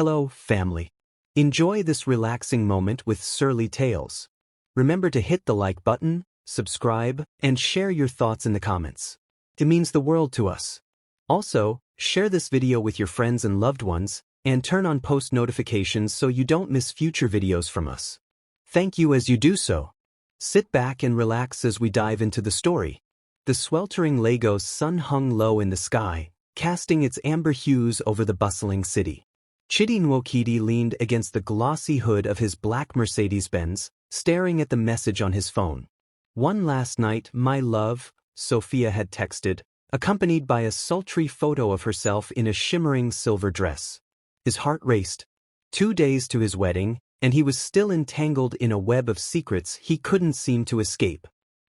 Hello, family. Enjoy this relaxing moment with Surly Tales. Remember to hit the like button, subscribe, and share your thoughts in the comments. It means the world to us. Also, share this video with your friends and loved ones, and turn on post notifications so you don't miss future videos from us. Thank you as you do so. Sit back and relax as we dive into the story. The sweltering Lagos sun hung low in the sky, casting its amber hues over the bustling city. Chidi leaned against the glossy hood of his black Mercedes-Benz, staring at the message on his phone. "One last night, my love," Sophia had texted, accompanied by a sultry photo of herself in a shimmering silver dress. His heart raced. 2 days to his wedding, and he was still entangled in a web of secrets he couldn't seem to escape.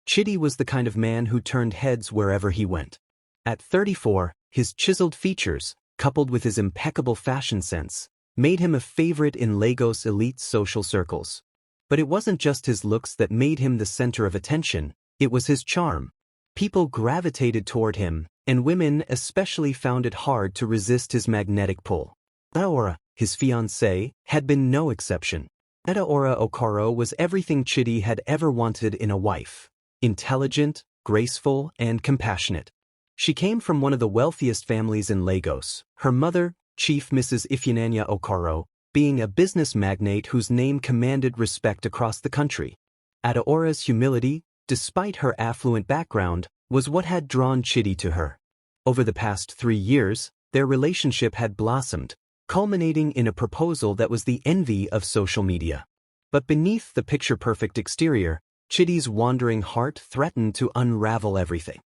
Chidi was the kind of man who turned heads wherever he went. At 34, his chiseled features, coupled with his impeccable fashion sense, made him a favorite in Lagos elite social circles. But it wasn't just his looks that made him the center of attention, it was his charm. People gravitated toward him, and women especially found it hard to resist his magnetic pull. Adaora, his fiancée, had been no exception. Adaora Okoro was everything Chidi had ever wanted in a wife: intelligent, graceful, and compassionate. She came from one of the wealthiest families in Lagos, her mother, Chief Mrs. Ifunanya Okoro, being a business magnate whose name commanded respect across the country. Adaora's humility, despite her affluent background, was what had drawn Chidi to her. Over the past 3 years, their relationship had blossomed, culminating in a proposal that was the envy of social media. But beneath the picture-perfect exterior, Chidi's wandering heart threatened to unravel everything.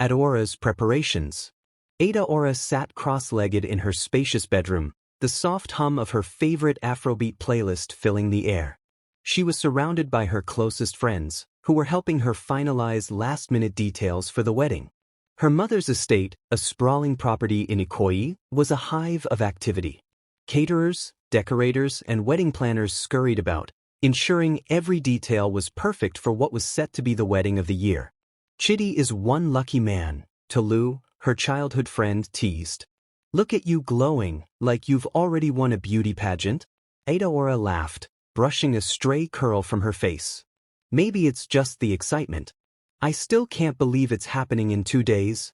Adora's preparations. Adaora sat cross-legged in her spacious bedroom, the soft hum of her favorite Afrobeat playlist filling the air. She was surrounded by her closest friends, who were helping her finalize last-minute details for the wedding. Her mother's estate, a sprawling property in Ikoyi, was a hive of activity. Caterers, decorators, and wedding planners scurried about, ensuring every detail was perfect for what was set to be the wedding of the year. "Chidi is one lucky man," Tolu, her childhood friend, teased. "Look at you glowing, like you've already won a beauty pageant." Adaora laughed, brushing a stray curl from her face. "Maybe it's just the excitement. I still can't believe it's happening in 2 days."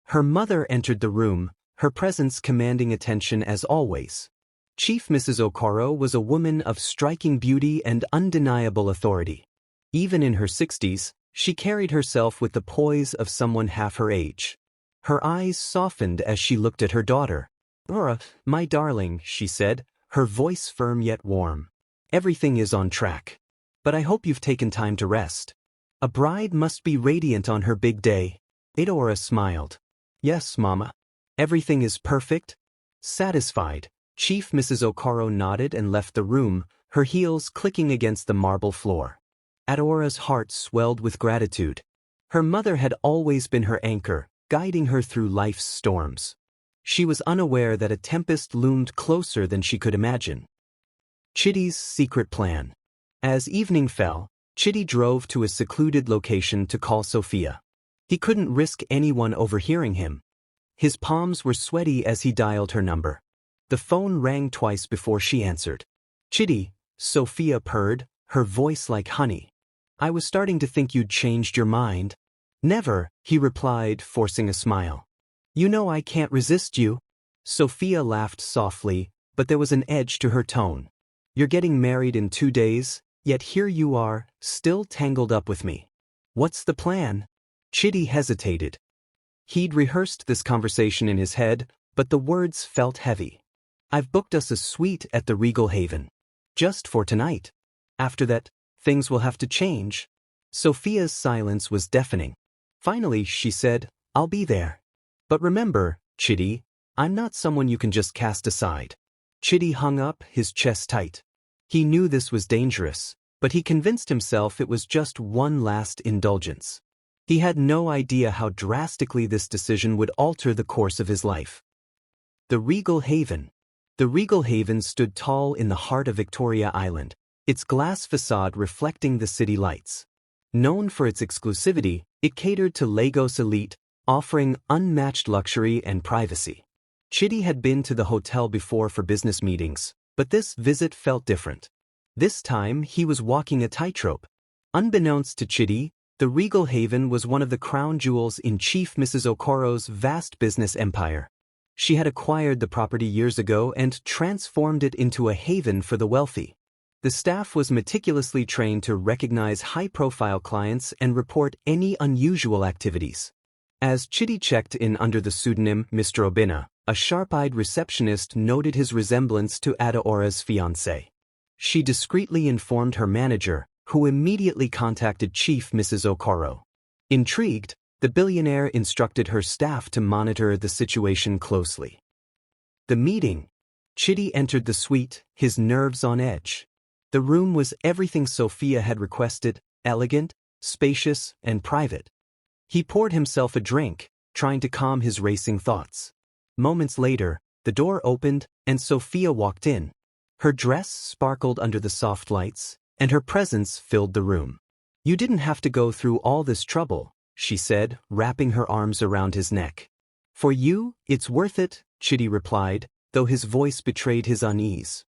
Her mother entered the room, her presence commanding attention as always. Chief Mrs. Okoro was a woman of striking beauty and undeniable authority. Even in her 60s, she carried herself with the poise of someone half her age. Her eyes softened as she looked at her daughter. "Adora, my darling," she said, her voice firm yet warm. "Everything is on track. But I hope you've taken time to rest. A bride must be radiant on her big day." Adora smiled. "Yes, Mama. Everything is perfect." Satisfied, Chief Mrs. Okoro nodded and left the room, her heels clicking against the marble floor. Adora's heart swelled with gratitude. Her mother had always been her anchor, guiding her through life's storms. She was unaware that a tempest loomed closer than she could imagine. Chidi's secret plan. As evening fell, Chidi drove to a secluded location to call Sophia. He couldn't risk anyone overhearing him. His palms were sweaty as he dialed her number. The phone rang twice before she answered. "Chidi," Sophia purred, her voice like honey. "I was starting to think you'd changed your mind." "Never," he replied, forcing a smile. "You know I can't resist you." Sophia laughed softly, but there was an edge to her tone. "You're getting married in 2 days, yet here you are, still tangled up with me. What's the plan?" Chidi hesitated. He'd rehearsed this conversation in his head, but the words felt heavy. "I've booked us a suite at the Regal Haven. Just for tonight. After that, things will have to change." Sophia's silence was deafening. Finally, she said, "I'll be there. But remember, Chidi, I'm not someone you can just cast aside." Chidi hung up, his chest tight. He knew this was dangerous, but he convinced himself it was just one last indulgence. He had no idea how drastically this decision would alter the course of his life. The Regal Haven. The Regal Haven stood tall in the heart of Victoria Island, its glass facade reflecting the city lights. Known for its exclusivity, it catered to Lagos elite, offering unmatched luxury and privacy. Chidi had been to the hotel before for business meetings, but this visit felt different. This time he was walking a tightrope. Unbeknownst to Chidi, the Regal Haven was one of the crown jewels in Chief Mrs. Okoro's vast business empire. She had acquired the property years ago and transformed it into a haven for the wealthy. The staff was meticulously trained to recognize high-profile clients and report any unusual activities. As Chidi checked in under the pseudonym Mr. Obina, a sharp-eyed receptionist noted his resemblance to Adaora's fiancé. She discreetly informed her manager, who immediately contacted Chief Mrs. Okoro. Intrigued, the billionaire instructed her staff to monitor the situation closely. The meeting. Chidi entered the suite, his nerves on edge. The room was everything Sophia had requested, elegant, spacious, and private. He poured himself a drink, trying to calm his racing thoughts. Moments later, the door opened, and Sophia walked in. Her dress sparkled under the soft lights, and her presence filled the room. "You didn't have to go through all this trouble," she said, wrapping her arms around his neck. "For you, it's worth it," Chidi replied, though his voice betrayed his unease.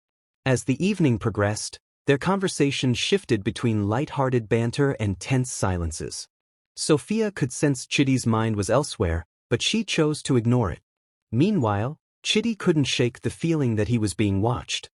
As the evening progressed, their conversation shifted between light-hearted banter and tense silences. Sophia could sense Chidi's mind was elsewhere, but she chose to ignore it. Meanwhile, Chidi couldn't shake the feeling that he was being watched.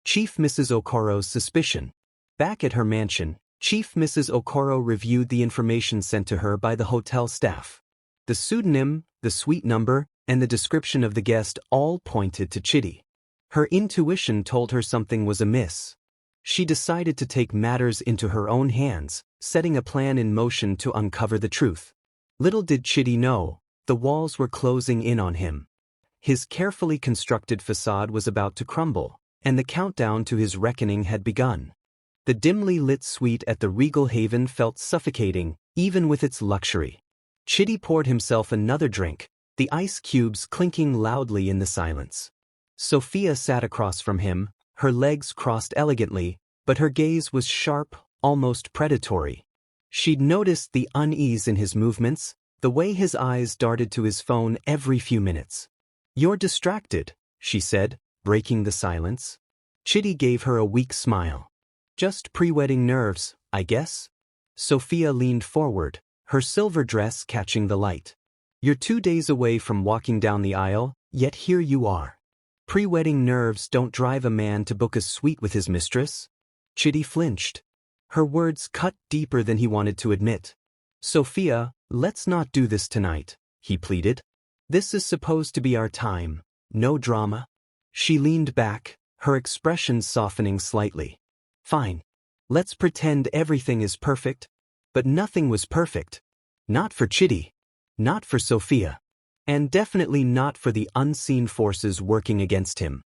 Chief Mrs. Okoro's suspicion. Back at her mansion, Chief Mrs. Okoro reviewed the information sent to her by the hotel staff. The pseudonym, the suite number, and the description of the guest all pointed to Chidi. Her intuition told her something was amiss. She decided to take matters into her own hands, setting a plan in motion to uncover the truth. Little did Chidi know, the walls were closing in on him. His carefully constructed facade was about to crumble, and the countdown to his reckoning had begun. The dimly lit suite at the Regal Haven felt suffocating, even with its luxury. Chidi poured himself another drink, the ice cubes clinking loudly in the silence. Sophia sat across from him, her legs crossed elegantly, but her gaze was sharp, almost predatory. She'd noticed the unease in his movements, the way his eyes darted to his phone every few minutes. "You're distracted," she said, breaking the silence. Chidi gave her a weak smile. "Just pre-wedding nerves, I guess." Sophia leaned forward, her silver dress catching the light. "You're 2 days away from walking down the aisle, yet here you are. Pre-wedding nerves don't drive a man to book a suite with his mistress." Chidi flinched. Her words cut deeper than he wanted to admit. "Sophia, let's not do this tonight," he pleaded. "This is supposed to be our time, no drama." She leaned back, her expression softening slightly. "Fine. Let's pretend everything is perfect." But nothing was perfect. Not for Chidi. Not for Sophia. And definitely not for the unseen forces working against him.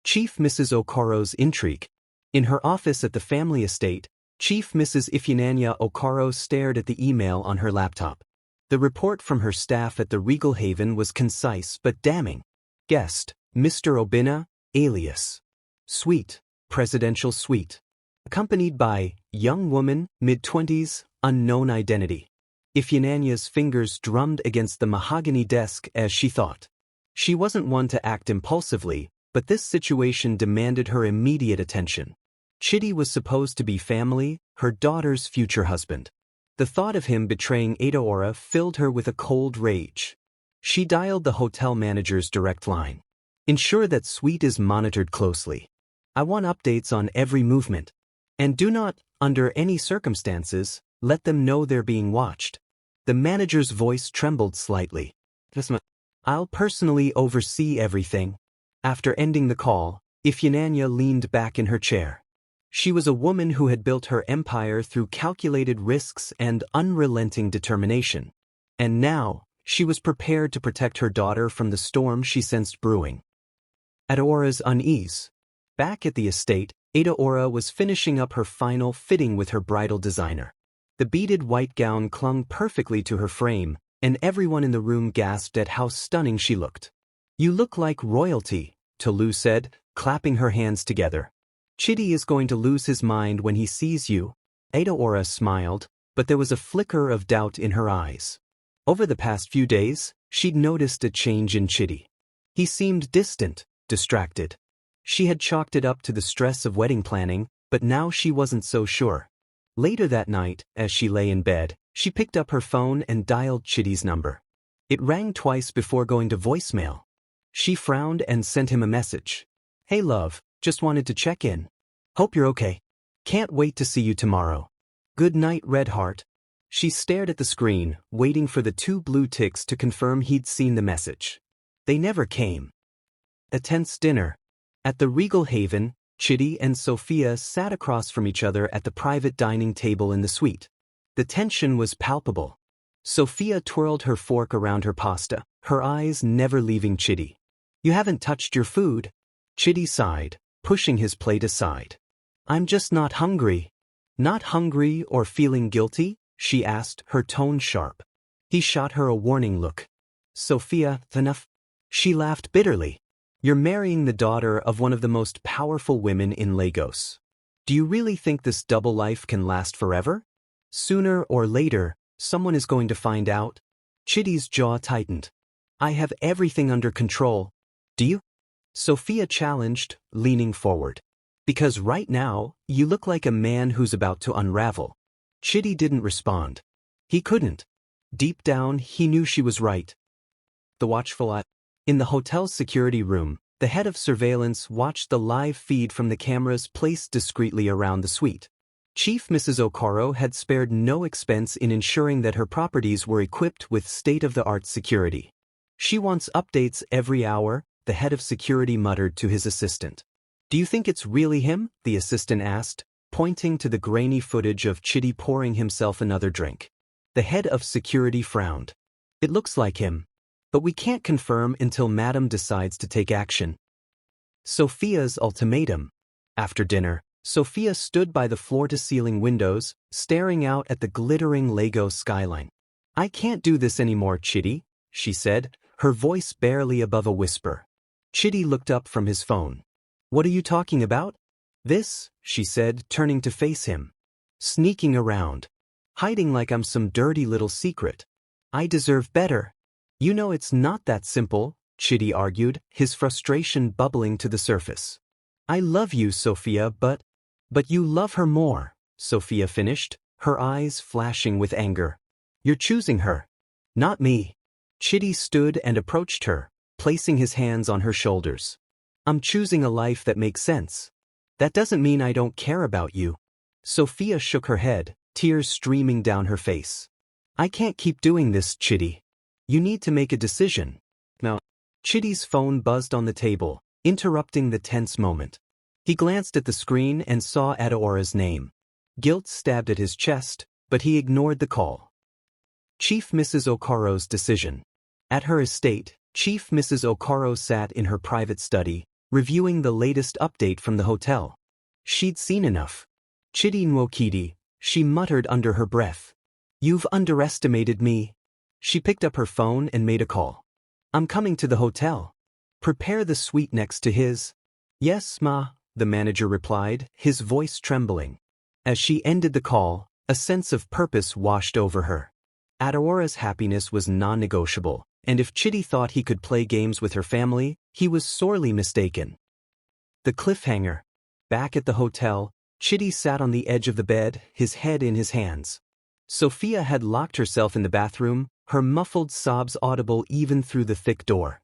Chief Mrs. Okoro's intrigue. In her office at the family estate, Chief Mrs. Ifunanya Okoro stared at the email on her laptop. The report from her staff at the Regal Haven was concise but damning. Guest, Mr. Obina, alias. Suite, presidential suite. Accompanied by, young woman, mid-20s, unknown identity. Ifunanya's fingers drummed against the mahogany desk as she thought. She wasn't one to act impulsively, but this situation demanded her immediate attention. Chidi was supposed to be family, her daughter's future husband. The thought of him betraying Adaora filled her with a cold rage. She dialed the hotel manager's direct line. "Ensure that suite is monitored closely. I want updates on every movement. And do not, under any circumstances, let them know they're being watched." The manager's voice trembled slightly. "I'll personally oversee everything." After ending the call, Ifunanya leaned back in her chair. She was a woman who had built her empire through calculated risks and unrelenting determination. And now, she was prepared to protect her daughter from the storm she sensed brewing. Adora's unease. Back at the estate, Adaora was finishing up her final fitting with her bridal designer. The beaded white gown clung perfectly to her frame, and everyone in the room gasped at how stunning she looked. "You look like royalty," Tolu said, clapping her hands together. "Chidi is going to lose his mind when he sees you." Adaora smiled, but there was a flicker of doubt in her eyes. Over the past few days, she'd noticed a change in Chidi. He seemed distant, distracted. She had chalked it up to the stress of wedding planning, but now she wasn't so sure. Later that night, as she lay in bed, she picked up her phone and dialed Chidi's number. It rang twice before going to voicemail. She frowned and sent him a message. "Hey love, just wanted to check in. Hope you're okay. Can't wait to see you tomorrow. Good night, red heart." She stared at the screen, waiting for the 2 blue ticks to confirm he'd seen the message. They never came. A tense dinner. At the Regal Haven, Chidi and Sophia sat across from each other at the private dining table in the suite. The tension was palpable. Sophia twirled her fork around her pasta, her eyes never leaving Chidi. "You haven't touched your food." Chidi sighed, pushing his plate aside. "I'm just not hungry." "Not hungry or feeling guilty?" she asked, her tone sharp. He shot her a warning look. "Sophia, enough." She laughed bitterly. "You're marrying the daughter of one of the most powerful women in Lagos. Do you really think this double life can last forever? Sooner or later, someone is going to find out." Chidi's jaw tightened. "I have everything under control. Do you?" Sophia challenged, leaning forward. "Because right now, you look like a man who's about to unravel." Chidi didn't respond. He couldn't. Deep down, he knew she was right. The watchful eye. In the hotel's security room, the head of surveillance watched the live feed from the cameras placed discreetly around the suite. Chief Mrs. Okoro had spared no expense in ensuring that her properties were equipped with state-of-the-art security. "She wants updates every hour," the head of security muttered to his assistant. "Do you think it's really him?" the assistant asked, pointing to the grainy footage of Chidi pouring himself another drink. The head of security frowned. "It looks like him. But we can't confirm until Madam decides to take action." Sophia's ultimatum. After dinner, Sophia stood by the floor-to-ceiling windows, staring out at the glittering Lagos skyline. "I can't do this anymore, Chidi," she said, her voice barely above a whisper. Chidi looked up from his phone. "What are you talking about?" "This," she said, turning to face him. "Sneaking around. Hiding like I'm some dirty little secret. I deserve better." "You know it's not that simple," Chidi argued, his frustration bubbling to the surface. "I love you, Sophia, but you love her more," Sophia finished, her eyes flashing with anger. "You're choosing her. Not me." Chidi stood and approached her, placing his hands on her shoulders. "I'm choosing a life that makes sense. That doesn't mean I don't care about you." Sophia shook her head, tears streaming down her face. "I can't keep doing this, Chidi. You need to make a decision. Now." Chidi's phone buzzed on the table, interrupting the tense moment. He glanced at the screen and saw Adaora's name. Guilt stabbed at his chest, but he ignored the call. Chief Mrs. Okoro's decision. At her estate, Chief Mrs. Okoro sat in her private study, reviewing the latest update from the hotel. She'd seen enough. "Chidi Nwokidi," she muttered under her breath. "You've underestimated me." She picked up her phone and made a call. "I'm coming to the hotel. Prepare the suite next to his." "Yes, ma," the manager replied, his voice trembling. As she ended the call, a sense of purpose washed over her. Adora's happiness was non-negotiable, and if Chidi thought he could play games with her family, he was sorely mistaken. The cliffhanger. Back at the hotel, Chidi sat on the edge of the bed, his head in his hands. Sophia had locked herself in the bathroom, her muffled sobs audible even through the thick door.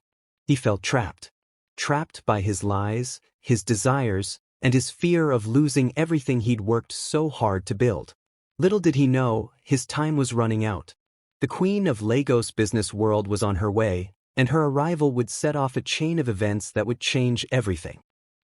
He felt trapped. Trapped by his lies, his desires, and his fear of losing everything he'd worked so hard to build. Little did he know, his time was running out. The queen of Lagos business world was on her way, and her arrival would set off a chain of events that would change everything.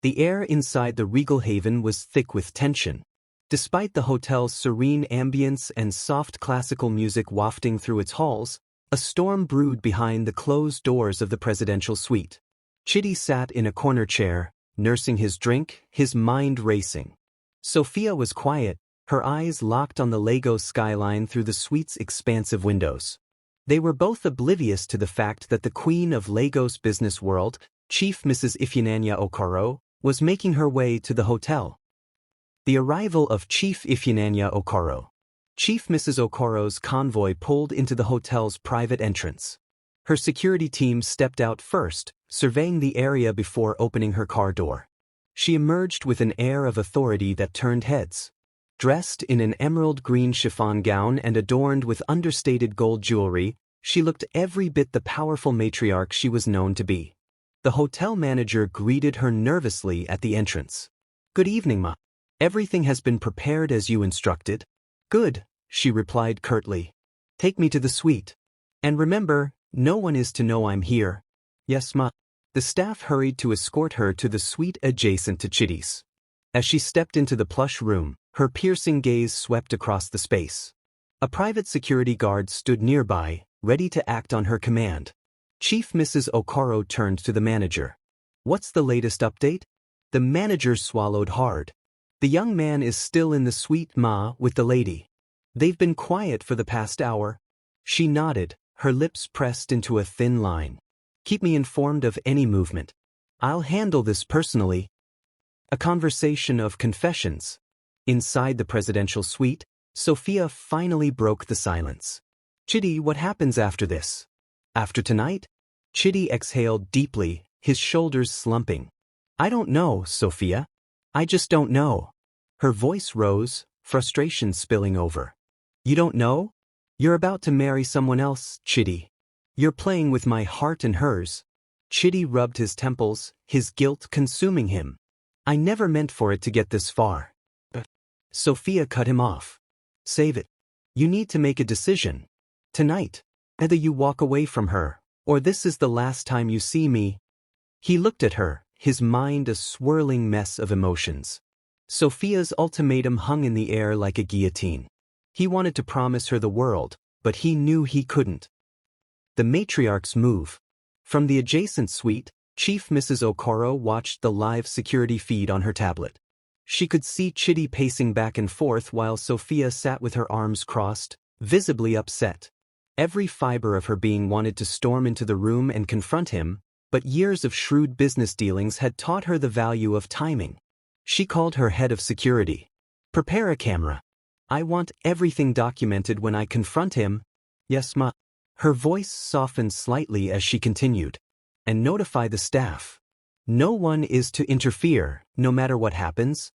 The air inside the Regal Haven was thick with tension. Despite the hotel's serene ambience and soft classical music wafting through its halls, a storm brewed behind the closed doors of the presidential suite. Chidi sat in a corner chair, nursing his drink, his mind racing. Sophia was quiet, her eyes locked on the Lagos skyline through the suite's expansive windows. They were both oblivious to the fact that the queen of Lagos business world, Chief Mrs. Ifunanya Okoro, was making her way to the hotel. The arrival of Chief Ifunanya Okoro. Chief Mrs. Okoro's convoy pulled into the hotel's private entrance. Her security team stepped out first, surveying the area before opening her car door. She emerged with an air of authority that turned heads. Dressed in an emerald green chiffon gown and adorned with understated gold jewelry, she looked every bit the powerful matriarch she was known to be. The hotel manager greeted her nervously at the entrance. "Good evening, ma. Everything has been prepared as you instructed." "Good," she replied curtly. "Take me to the suite. And remember, no one is to know I'm here." "Yes, ma." The staff hurried to escort her to the suite adjacent to Chidi's. As she stepped into the plush room, her piercing gaze swept across the space. A private security guard stood nearby, ready to act on her command. Chief Mrs. Okoro turned to the manager. "What's the latest update?" The manager swallowed hard. "The young man is still in the suite, ma, with the lady. They've been quiet for the past hour." She nodded, her lips pressed into a thin line. "Keep me informed of any movement. I'll handle this personally." A conversation of confessions. Inside the presidential suite, Sophia finally broke the silence. "Chidi, what happens after this?" "After tonight?" Chidi exhaled deeply, his shoulders slumping. "I don't know, Sophia. I just don't know." Her voice rose, frustration spilling over. "You don't know? You're about to marry someone else, Chidi. You're playing with my heart and hers." Chidi rubbed his temples, his guilt consuming him. "I never meant for it to get this far." Sophia cut him off. "Save it. You need to make a decision. Tonight. Either you walk away from her, or this is the last time you see me." He looked at her, his mind a swirling mess of emotions. Sophia's ultimatum hung in the air like a guillotine. He wanted to promise her the world, but he knew he couldn't. The matriarch's move. From the adjacent suite, Chief Mrs. Okoro watched the live security feed on her tablet. She could see Chidi pacing back and forth while Sophia sat with her arms crossed, visibly upset. Every fiber of her being wanted to storm into the room and confront him, but years of shrewd business dealings had taught her the value of timing. She called her head of security. "Prepare a camera. I want everything documented when I confront him." "Yes, ma." Her voice softened slightly as she continued. "And notify the staff. No one is to interfere, no matter what happens."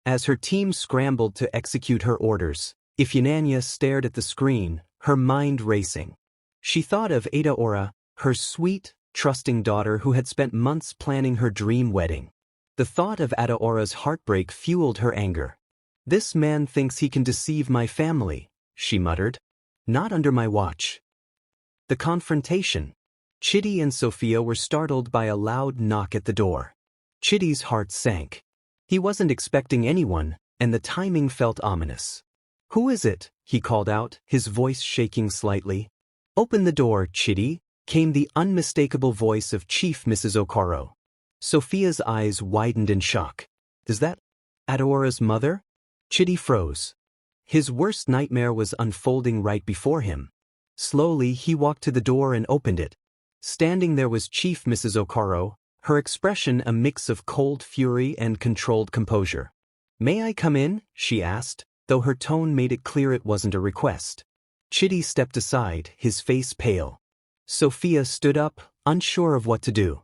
As her team scrambled to execute her orders, Ifunanya stared at the screen, her mind racing. She thought of Adaora, her sweet, trusting daughter who had spent months planning her dream wedding. The thought of Adaora's heartbreak fueled her anger. "This man thinks he can deceive my family," she muttered. "Not under my watch." The confrontation. Chidi and Sophia were startled by a loud knock at the door. Chidi's heart sank. He wasn't expecting anyone, and the timing felt ominous. "Who is it?" he called out, his voice shaking slightly. "Open the door, Chidi," came the unmistakable voice of Chief Mrs. Okoro. Sophia's eyes widened in shock. "Is that Adora's mother?" Chidi froze. His worst nightmare was unfolding right before him. Slowly, he walked to the door and opened it. Standing there was Chief Mrs. Okoro, her expression a mix of cold fury and controlled composure. "May I come in?" she asked, though her tone made it clear it wasn't a request. Chidi stepped aside, his face pale. Sophia stood up, unsure of what to do.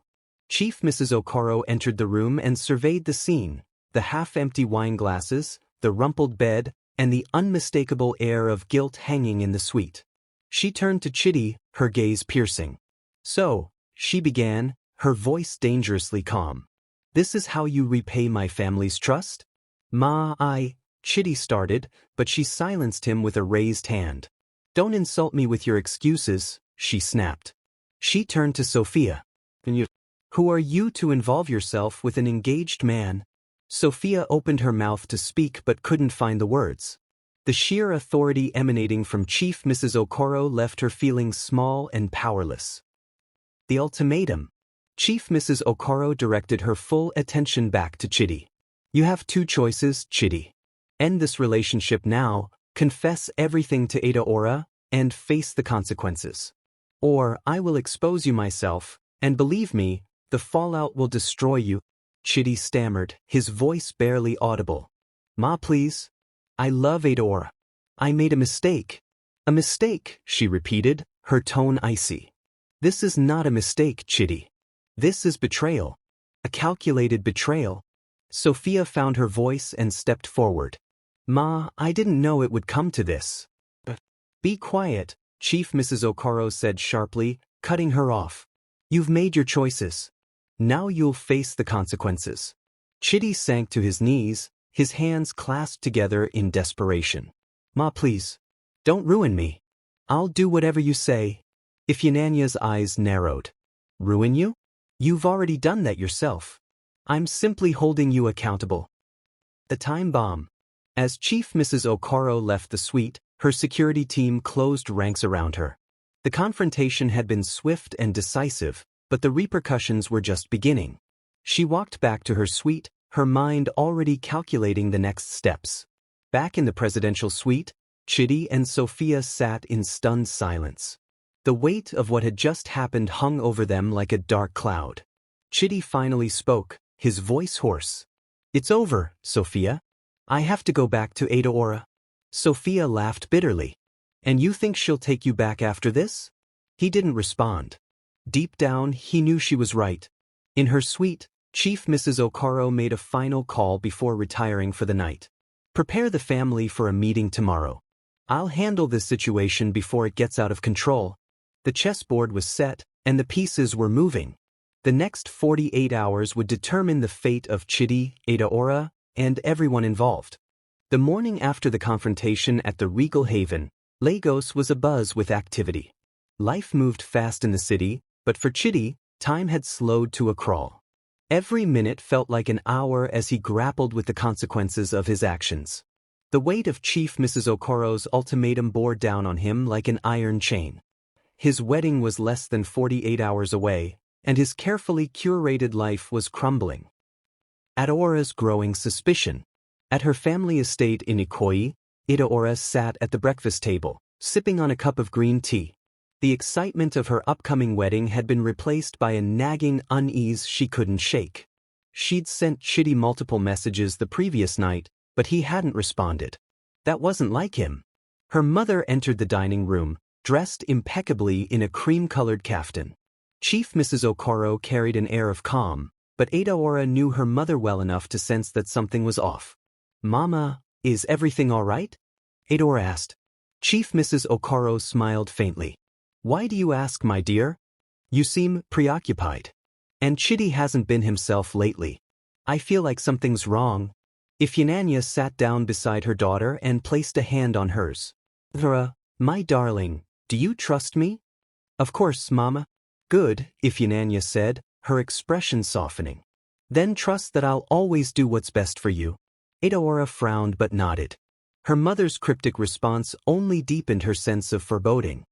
Chief Mrs. Okoro entered the room and surveyed the scene, the half-empty wine glasses, the rumpled bed, and the unmistakable air of guilt hanging in the suite. She turned to Chidi, her gaze piercing. "So," she began, her voice dangerously calm. "This is how you repay my family's trust?" "Ma, Chidi started, but she silenced him with a raised hand. "Don't insult me with your excuses," she snapped. She turned to Sophia. "Who are you to involve yourself with an engaged man?" Sophia opened her mouth to speak but couldn't find the words. The sheer authority emanating from Chief Mrs. Okoro left her feeling small and powerless. The ultimatum. Chief Mrs. Okoro directed her full attention back to Chidi. "You have two choices, Chidi. End this relationship now, confess everything to Adaora, and face the consequences. Or I will expose you myself, and believe me, the fallout will destroy you." Chidi stammered, his voice barely audible. "Ma, please. I love Adora. I made a mistake." "A mistake," she repeated, her tone icy. This is not a mistake, Chidi. This is betrayal. A calculated betrayal. Sophia found her voice and stepped forward. Ma, I didn't know it would come to this. But be quiet, Chief Mrs. Okoro said sharply, cutting her off. You've made your choices. Now you'll face the consequences. Chidi sank to his knees, his hands clasped together in desperation. Ma, please. Don't ruin me. I'll do whatever you say. Ifunanya's eyes narrowed. Ruin you? You've already done that yourself. I'm simply holding you accountable. The time bomb. As Chief Mrs. Okoro left the suite, her security team closed ranks around her. The confrontation had been swift and decisive, but the repercussions were just beginning. She walked back to her suite, her mind already calculating the next steps. Back in the presidential suite, Chidi and Sophia sat in stunned silence. The weight of what had just happened hung over them like a dark cloud. Chidi finally spoke, his voice hoarse. It's over, Sophia. I have to go back to Adaora. Sophia laughed bitterly. And you think she'll take you back after this? He didn't respond. Deep down, he knew she was right. In her suite, Chief Mrs. Okoro made a final call before retiring for the night. Prepare the family for a meeting tomorrow. I'll handle this situation before it gets out of control. The chessboard was set, and the pieces were moving. The next 48 hours would determine the fate of Chidi, Adaora, and everyone involved. The morning after the confrontation at the Regal Haven, Lagos was abuzz with activity. Life moved fast in the city, but for Chidi, time had slowed to a crawl. Every minute felt like an hour as he grappled with the consequences of his actions. The weight of Chief Mrs. Okoro's ultimatum bore down on him like an iron chain. His wedding was less than 48 hours away, and his carefully curated life was crumbling. Adora's growing suspicion. At her family estate in Ikoyi, Adaora sat at the breakfast table, sipping on a cup of green tea. The excitement of her upcoming wedding had been replaced by a nagging unease she couldn't shake. She'd sent Chidi multiple messages the previous night, but he hadn't responded. That wasn't like him. Her mother entered the dining room, dressed impeccably in a cream-colored kaftan. Chief Mrs. Okoro carried an air of calm, but Adaora knew her mother well enough to sense that something was off. Mama, is everything all right? Adora asked. Chief Mrs. Okoro smiled faintly. Why do you ask, my dear? You seem preoccupied. And Chidi hasn't been himself lately. I feel like something's wrong. Ifunanya sat down beside her daughter and placed a hand on hers. Adora, my darling, do you trust me? Of course, Mama. Good, Ifunanya said, her expression softening. Then trust that I'll always do what's best for you. Adaora frowned but nodded. Her mother's cryptic response only deepened her sense of foreboding.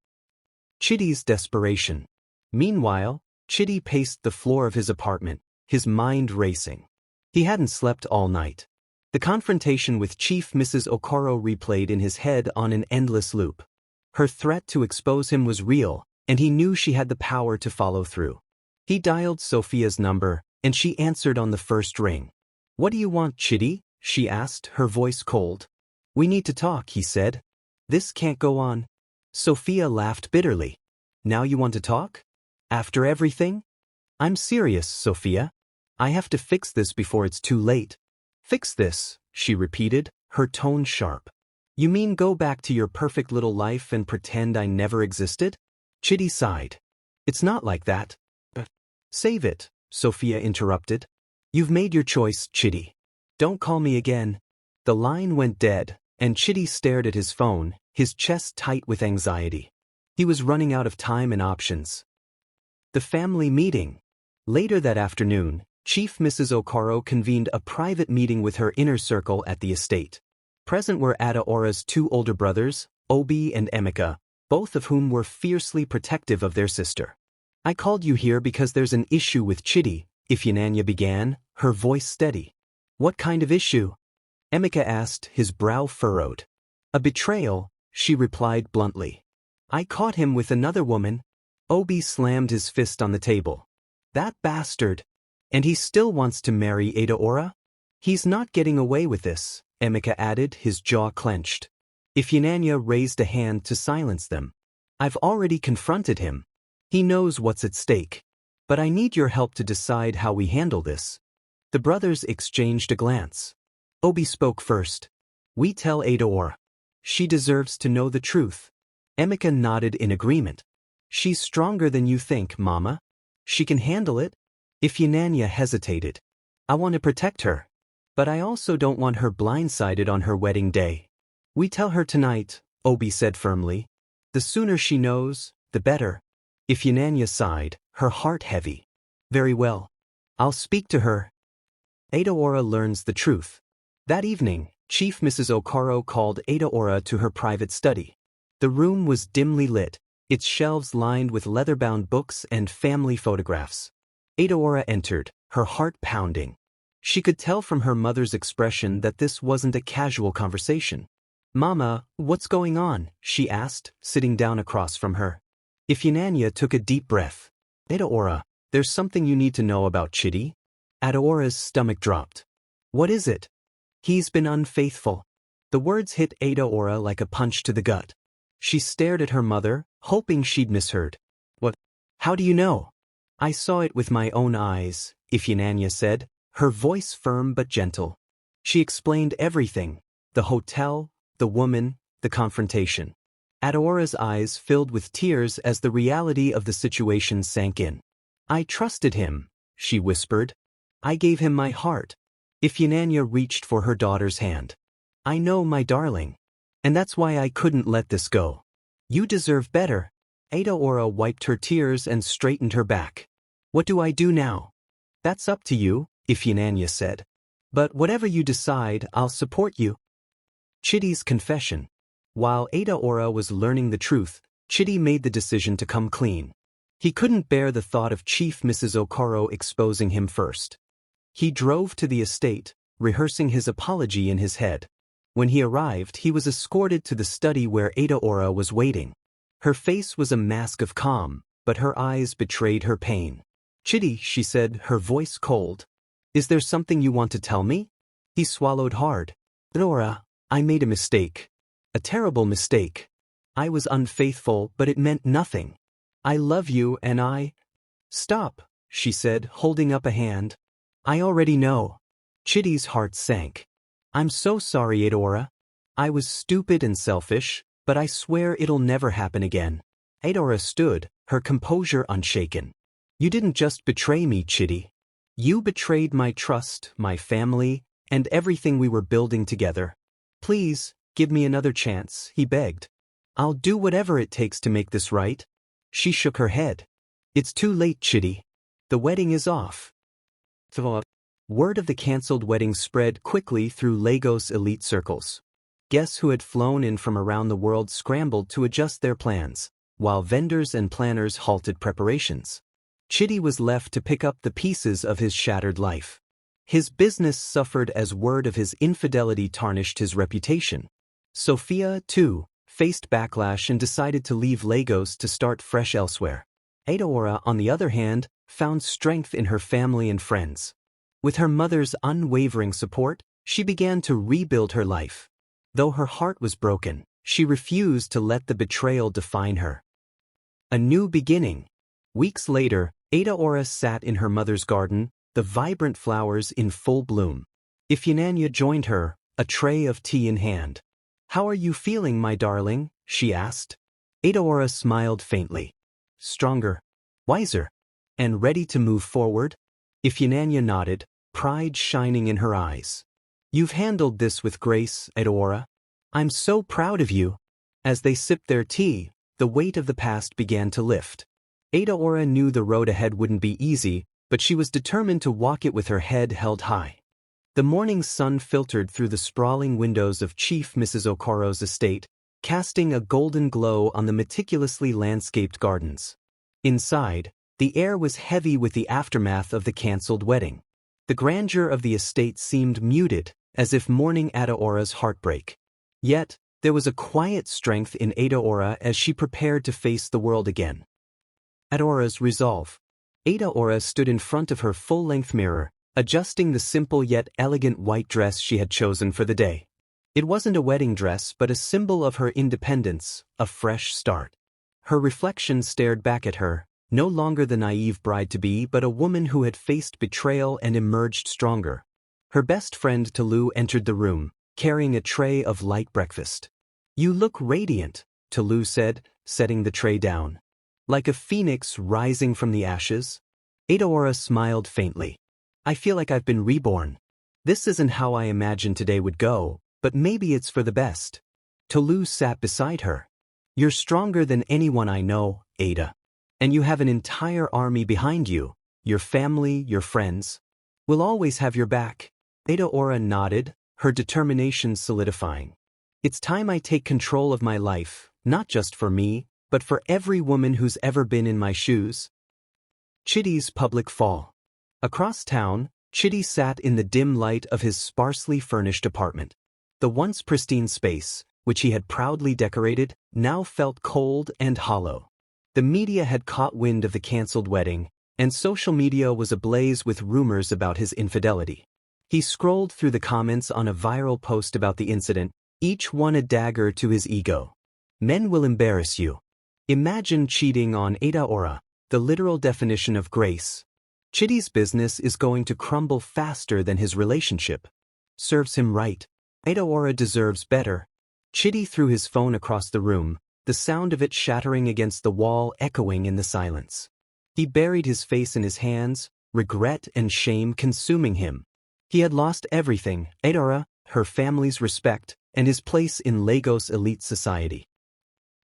Chidi's desperation. Meanwhile, Chidi paced the floor of his apartment, his mind racing. He hadn't slept all night. The confrontation with Chief Mrs. Okoro replayed in his head on an endless loop. Her threat to expose him was real, and he knew she had the power to follow through. He dialed Sophia's number, and she answered on the first ring. What do you want, Chidi? She asked, her voice cold. We need to talk, he said. This can't go on. Sophia laughed bitterly. Now you want to talk? After everything? I'm serious, Sophia. I have to fix this before it's too late. Fix this, she repeated, her tone sharp. You mean go back to your perfect little life and pretend I never existed? Chidi sighed. It's not like that. But save it, Sophia interrupted. You've made your choice, Chidi. Don't call me again. The line went dead, and Chidi stared at his phone, his chest tight with anxiety. He was running out of time and options. The family meeting. Later that afternoon, Chief Mrs. Okoro convened a private meeting with her inner circle at the estate. Present were Adaora's two older brothers, Obi and Emeka, both of whom were fiercely protective of their sister. I called you here because there's an issue with Chidi, Ifunanya began, her voice steady. What kind of issue? Emeka asked, his brow furrowed. A betrayal, she replied bluntly. I caught him with another woman. Obi slammed his fist on the table. That bastard. And he still wants to marry Adaora? He's not getting away with this, Emeka added, his jaw clenched. Ifunanya raised a hand to silence them. I've already confronted him. He knows what's at stake. But I need your help to decide how we handle this. The brothers exchanged a glance. Obi spoke first. We tell Adaora. She deserves to know the truth. Emeka nodded in agreement. She's stronger than you think, Mama. She can handle it. Ifunanya hesitated. I want to protect her. But I also don't want her blindsided on her wedding day. We tell her tonight, Obi said firmly. The sooner she knows, the better. Ifunanya sighed, her heart heavy. Very well. I'll speak to her. Adaora learns the truth. That evening, Chief Mrs. Okoro called Adaora to her private study. The room was dimly lit, its shelves lined with leather-bound books and family photographs. Adaora entered, her heart pounding. She could tell from her mother's expression that this wasn't a casual conversation. Mama, what's going on? She asked, sitting down across from her. Ifunanya took a deep breath. Adaora, there's something you need to know about Chidi. Adaora's stomach dropped. What is it? He's been unfaithful. The words hit Adaora like a punch to the gut. She stared at her mother, hoping she'd misheard. What? How do you know? I saw it with my own eyes, Ifunanya said, her voice firm but gentle. She explained everything, the hotel, the woman, the confrontation. Adaora's eyes filled with tears as the reality of the situation sank in. I trusted him, she whispered. I gave him my heart. Ifunanya reached for her daughter's hand. I know, my darling. And that's why I couldn't let this go. You deserve better. Adaora wiped her tears and straightened her back. What do I do now? That's up to you, Ifunanya said. But whatever you decide, I'll support you. Chidi's confession. While Adaora was learning the truth, Chidi made the decision to come clean. He couldn't bear the thought of Chief Mrs. Okoro exposing him first. He drove to the estate, rehearsing his apology in his head. When he arrived, he was escorted to the study where Adaora was waiting. Her face was a mask of calm, but her eyes betrayed her pain. Chidi, she said, her voice cold. Is there something you want to tell me? He swallowed hard. Adora, I made a mistake. A terrible mistake. I was unfaithful, but it meant nothing. I love you and I… Stop, she said, holding up a hand. I already know. Chidi's heart sank. I'm so sorry, Adora. I was stupid and selfish, but I swear it'll never happen again. Adora stood, her composure unshaken. You didn't just betray me, Chidi. You betrayed my trust, my family, and everything we were building together. Please, give me another chance, he begged. I'll do whatever it takes to make this right. She shook her head. It's too late, Chidi. The wedding is off. Word of the cancelled wedding spread quickly through Lagos elite circles. Guests who had flown in from around the world scrambled to adjust their plans, while vendors and planners halted preparations. Chidi was left to pick up the pieces of his shattered life. His business suffered as word of his infidelity tarnished his reputation. Sophia, too, faced backlash and decided to leave Lagos to start fresh elsewhere. Adaora, on the other hand, found strength in her family and friends. With her mother's unwavering support, she began to rebuild her life. Though her heart was broken, she refused to let the betrayal define her. A new beginning. Weeks later, Adaora sat in her mother's garden, the vibrant flowers in full bloom. Ifunanya joined her, a tray of tea in hand. How are you feeling, my darling? She asked. Adaora smiled faintly. Stronger, wiser, and ready to move forward? Ifunanya nodded, pride shining in her eyes. You've handled this with grace, Adaora. I'm so proud of you. As they sipped their tea, the weight of the past began to lift. Adaora knew the road ahead wouldn't be easy, but she was determined to walk it with her head held high. The morning sun filtered through the sprawling windows of Chief Mrs. Okoro's estate, casting a golden glow on the meticulously landscaped gardens. Inside, the air was heavy with the aftermath of the cancelled wedding. The grandeur of the estate seemed muted, as if mourning Adaora's heartbreak. Yet, there was a quiet strength in Adaora as she prepared to face the world again. Adora's resolve. Adaora stood in front of her full-length mirror, adjusting the simple yet elegant white dress she had chosen for the day. It wasn't a wedding dress but a symbol of her independence, a fresh start. Her reflection stared back at her, No longer the naive bride-to-be but a woman who had faced betrayal and emerged stronger. Her best friend Tolu entered the room, carrying a tray of light breakfast. "You look radiant," Tolu said, setting the tray down. "Like a phoenix rising from the ashes?" Adaora smiled faintly. "I feel like I've been reborn. This isn't how I imagined today would go, but maybe it's for the best." Tolu sat beside her. "You're stronger than anyone I know, Ada. And you have an entire army behind you, your family, your friends. We'll always have your back." Adaora nodded, her determination solidifying. "It's time I take control of my life, not just for me, but for every woman who's ever been in my shoes." Chidi's public fall. Across town, Chidi sat in the dim light of his sparsely furnished apartment. The once pristine space, which he had proudly decorated, now felt cold and hollow. The media had caught wind of the cancelled wedding, and social media was ablaze with rumors about his infidelity. He scrolled through the comments on a viral post about the incident, each one a dagger to his ego. "Men will embarrass you. Imagine cheating on Adaora, the literal definition of grace. Chidi's business is going to crumble faster than his relationship. Serves him right. Adaora deserves better." Chidi threw his phone across the room, the sound of it shattering against the wall echoing in the silence. He buried his face in his hands, regret and shame consuming him. He had lost everything: Adora, her family's respect, and his place in Lagos elite society.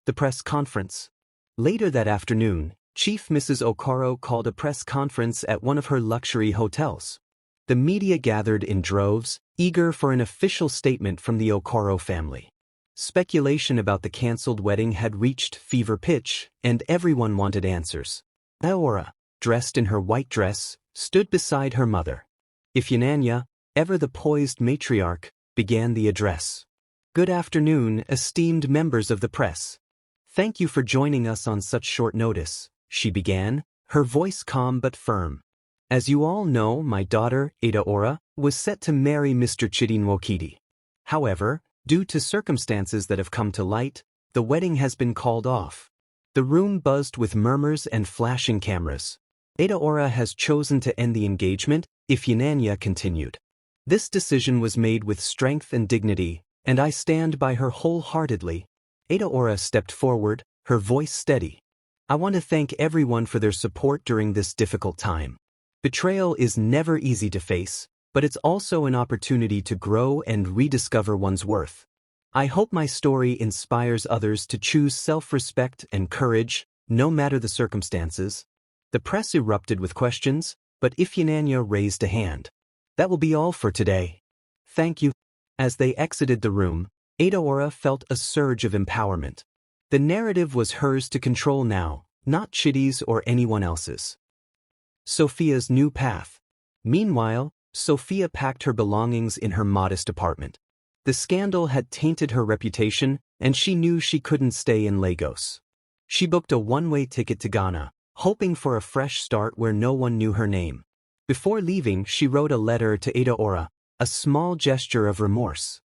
The press conference. Later that afternoon, Chief Mrs. Okoro called a press conference at one of her luxury hotels. The media gathered in droves, eager for an official statement from the Okoro family. Speculation about the cancelled wedding had reached fever pitch, and everyone wanted answers. Adaora, dressed in her white dress, stood beside her mother. Ifunanya, ever the poised matriarch, began the address. "Good afternoon, esteemed members of the press. Thank you for joining us on such short notice," she began, her voice calm but firm. "As you all know, my daughter, Adaora, was set to marry Mr. Chidi Nwokidi. However, due to circumstances that have come to light, the wedding has been called off." The room buzzed with murmurs and flashing cameras. "Adaora has chosen to end the engagement," Ifunanya continued. "This decision was made with strength and dignity, and I stand by her wholeheartedly." Adaora stepped forward, her voice steady. "I want to thank everyone for their support during this difficult time. Betrayal is never easy to face, but it's also an opportunity to grow and rediscover one's worth. I hope my story inspires others to choose self-respect and courage, no matter the circumstances." The press erupted with questions, but Ifunanya raised a hand. "That will be all for today. Thank you." As they exited the room, Adaora felt a surge of empowerment. The narrative was hers to control now, not Chidi's or anyone else's. Sophia's new path. Meanwhile, Sophia packed her belongings in her modest apartment. The scandal had tainted her reputation, and she knew she couldn't stay in Lagos. She booked a one-way ticket to Ghana, hoping for a fresh start where no one knew her name. Before leaving, she wrote a letter to Adaora, a small gesture of remorse.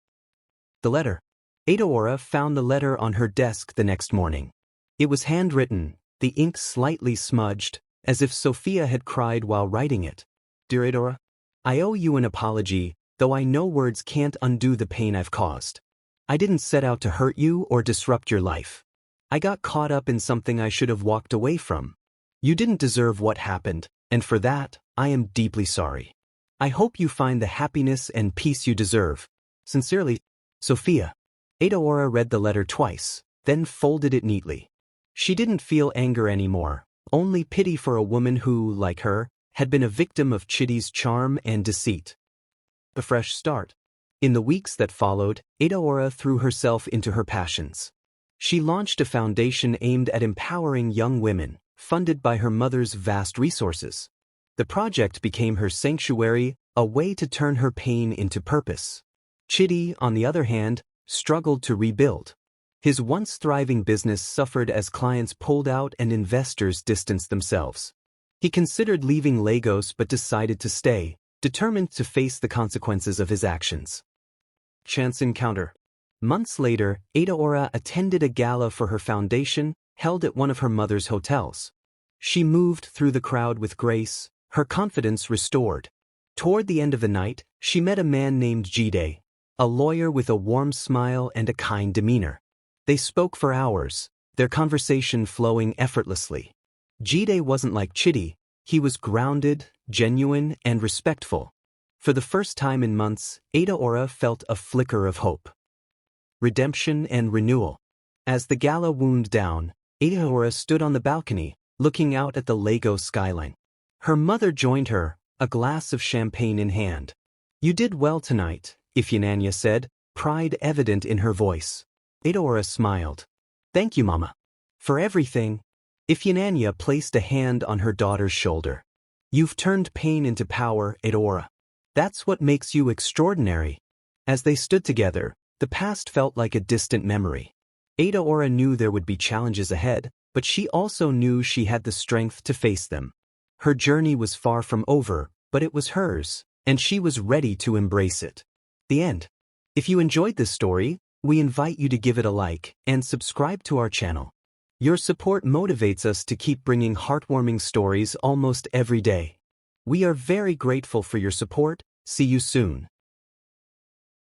The letter. Adaora found the letter on her desk the next morning. It was handwritten, the ink slightly smudged, as if Sophia had cried while writing it. "Dear Adora, I owe you an apology, though I know words can't undo the pain I've caused. I didn't set out to hurt you or disrupt your life. I got caught up in something I should have walked away from. You didn't deserve what happened, and for that, I am deeply sorry. I hope you find the happiness and peace you deserve. Sincerely, Sophia." Adaora read the letter twice, then folded it neatly. She didn't feel anger anymore, only pity for a woman who, like her, had been a victim of Chidi's charm and deceit. A fresh start. In the weeks that followed, Adaora threw herself into her passions. She launched a foundation aimed at empowering young women, funded by her mother's vast resources. The project became her sanctuary, a way to turn her pain into purpose. Chidi, on the other hand, struggled to rebuild. His once thriving business suffered as clients pulled out and investors distanced themselves. He considered leaving Lagos but decided to stay, determined to face the consequences of his actions. Chance encounter. Months later, Adaora attended a gala for her foundation, held at one of her mother's hotels. She moved through the crowd with grace, her confidence restored. Toward the end of the night, she met a man named Chidi, a lawyer with a warm smile and a kind demeanor. They spoke for hours, their conversation flowing effortlessly. Chidi wasn't like Chidi, he was grounded, genuine, and respectful. For the first time in months, Adaora felt a flicker of hope. Redemption and renewal. As the gala wound down, Adaora stood on the balcony, looking out at the Lagos skyline. Her mother joined her, a glass of champagne in hand. "You did well tonight," Ifunanya said, pride evident in her voice. Adaora smiled. "Thank you, Mama. For everything." Ifunanya placed a hand on her daughter's shoulder. "You've turned pain into power, Adora. That's what makes you extraordinary." As they stood together, the past felt like a distant memory. Adaora knew there would be challenges ahead, but she also knew she had the strength to face them. Her journey was far from over, but it was hers, and she was ready to embrace it. The end. If you enjoyed this story, we invite you to give it a like and subscribe to our channel. Your support motivates us to keep bringing heartwarming stories almost every day. We are very grateful for your support. See you soon.